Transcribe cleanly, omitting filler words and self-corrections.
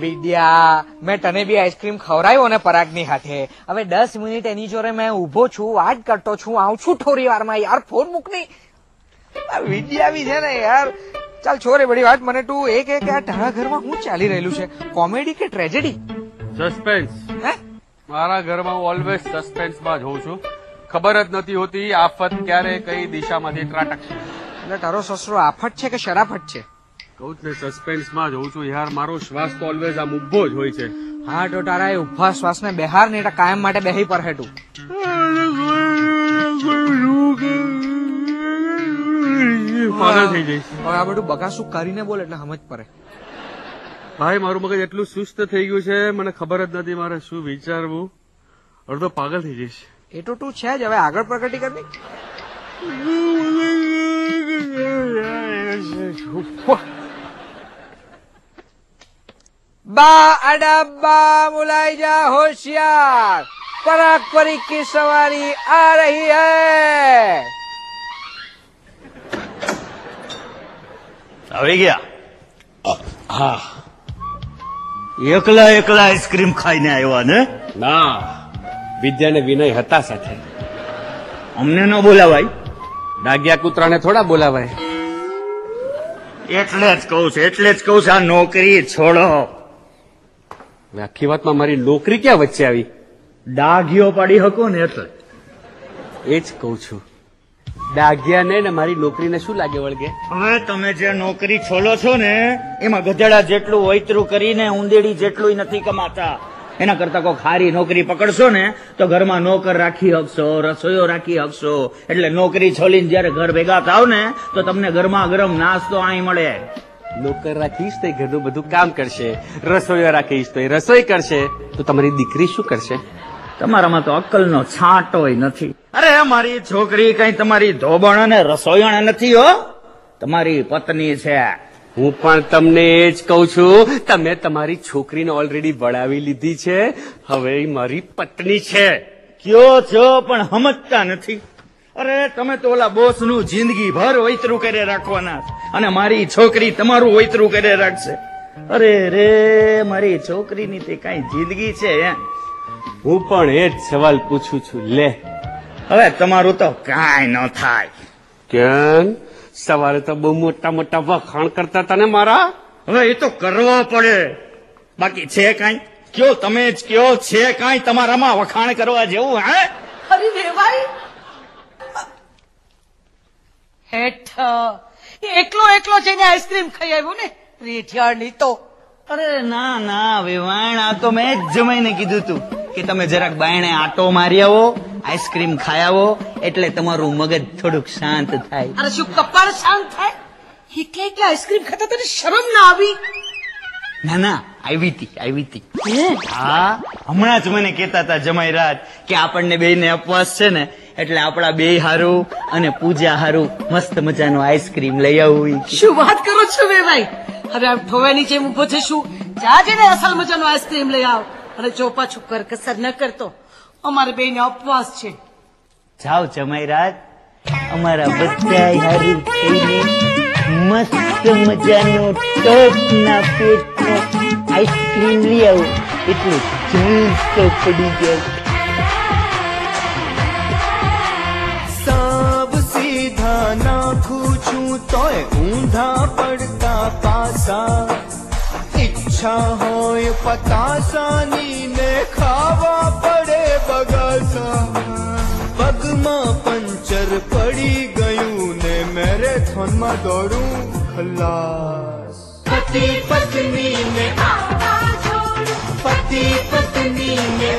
વિદ્યા, મેં તને બી આઈસ્ક્રીમ ખવડાવ્યો ને પરાગની હાથે. હવે 10 મિનિટ એની જોડે મેં ઉભો છું, વાત કરતો છું, આવું છું થોડી વારમાં. યાર ફોન મૂક નહીં. વિદ્યા બી છે ને યાર. ચાલ છોરે બધી વાત, મને તું એ કે આ તારા ઘરમાં શું ચાલી રહેલું છે, કોમેડી કે ટ્રેજેડી? સસ્પેન્સ. હે? મારા ઘરમાં હું ઓલવેઝ સસ્પેન્સમાં જ હોઉં છું. ખબર જ નથી હોતી આફત ક્યારે કઈ દિશામાંથી ત્રાટકશે. એટલે તારો સસરો આફત છે કે શરાફત છે? કહું ને સસ્પેન્સમાં જ હોઉં છું યાર. મારો શ્વાસ તો ઓલવેઝ આમ ઉભો જ હોય છે. હા તો તારા એ ઉભા શ્વાસને બહાર ને એટલે કાયમ માટે બેહી પર હેઠું. પાગલ થઈ જઈશ. હવે આ બધું બગાસું કરીને બોલ એટલે સમજ પડે. ભાઈ મારું મગજ એટલું સુસ્ત થઈ ગયું છે, મને ખબર જ નથી મારે શું વિચારવું. અડધો પાગલ થઈ જઈશ. એ તો તું છે જ. હવે આગળ પ્રગતિ કરવી. બા અડબ્બા મુલાઈ જા હોશિયાર, पराग परी की सवारी आ रही है. આવી ગયા? હા. એકલા એકલા આઈસ્ક્રીમ ખાઈને આવ્યા ને? ના, વિદ્યા ને વિનય હતા સાથે. અમને ન બોલાવાય? ડાગ્યા કૂતરાને થોડા બોલાવાય. એટલે જ કહું છું આ નોકરી છોડો. આખી વાતમાં મારી નોકરી ક્યાં વચ્ચે આવી? ડાઘીઓ પાડી શકો ને એટલે. એ જ કઉ છું. ડાગ્યા ને મારી નોકરીને શું લાગે વળગે? હવે તમે જે નોકરી છોલો છો ને એમાં ગધેડા જેટલું વૈતરું કરીને ઉંદેડી જેટલું નથી કમાતા. એના કરતા કોઈ ખારી નોકરી પકડશો ને તો ઘરમાં નોકર રાખી શકશો, રસોઈયો રાખી શકશો. એટલે નોકરી છોલીને જયારે ઘર ભેગા થાવ ને તો તમને ગરમા ગરમ નાસ્તો અહીં મળે. નોકર રાખીશ તો ઘરનું બધું કામ કરશે, રસોઈયો રાખીશ તો એ રસોઈ કરશે. તો તમારી દીકરી શું કરશે? તમારામાં તો અક્કલનો છાંટોય નથી. અરે મારી છોકરી કઈ તમારી ધોબણ અને રસોઈણ નથી હો, તમારી પત્ની છે. હું પણ તમને એ જ કઉ છું. તમે તમારી છોકરીને ઓલરેડી વળાવી લીધી છે, હવે મારી પત્ની છે. કયો છો પણ સમજતા નથી. અરે તમે તો ઓલા બોસ નું જિંદગી ભર વૈતરું કરે રાખવાના અને મારી છોકરી તમારું વૈતરું કરે રાખશે. અરે રે મારી છોકરીની તે કઈ જિંદગી છે? હું પણ એ જ સવાલ પૂછું છું. લે હવે તમારું તો કાંઈ ન થાય. કેમ? સવારે તો બહુ મોટા મોટા વખાણ કરતા હતા ને મારા. હવે એ તો કરવો પડે, બાકી છે કાંઈ? કયો તમે જ કયો, છે કાંઈ તમારામાં વખાણ કરવા જેવું? હે અરે દેવાઈ હેઠ એકલો એકલો જઈને આઈસ્ક્રીમ ખાઈ આવ્યો ને રેઠિયાળની તો. અરે ના ના વેવાણ, આ તો મેં જ જમાઈને કીધું તું કે તમે જરાક બાયણે આટો મારી આવો, આઈસ્ક્રીમ ખાઈ આવો એટલે તમારું મગજ થોડુંક શાંત થાય. અરે શું કપાળ શાંત થાય? એકલા એકલા આઈસ્ક્રીમ ખાતા તને શરમ ના આવી? ના ના આવી હતી. હા હમણાં જ મને કહેતા હતા જમાઈ રાત કે આપણને બેયને ઉપવાસ છે ને એટલે આપણા બે હારું અને પૂજા હારું મસ્ત મજાનો આઈસ્ક્રીમ લઈ આવવું. શું વાત કરો છો વેવાઈ? હવે આમ ઠોવા નીચે ઉભો છે શું? જા જઈને અસલ મજાનો આઈસ્ક્રીમ લઈ આવ. અને જો પાછું કરકસર ન કરતો, અમારે બેયને ઉપવાસ છે. જાઓ જમાઈ રાત, અમારા બધા હારું થઈને મસ્ત મજાનો ટોપના પેટનો આઈસ્ક્રીમ લઈ આવો એટલે જલસો પડી જાય. સાબ સીધા નાખું છું તોય ઊંધા પડતા પાસા. ઈચ્છા હોય પતાસાની ને ખાવા પડે બગાસા. પગમાં પંચર પડી ગયું ને મેરેથોનમાં દોડું ખલાસ. પતિ પત્ની ને પતિ પત્ની ને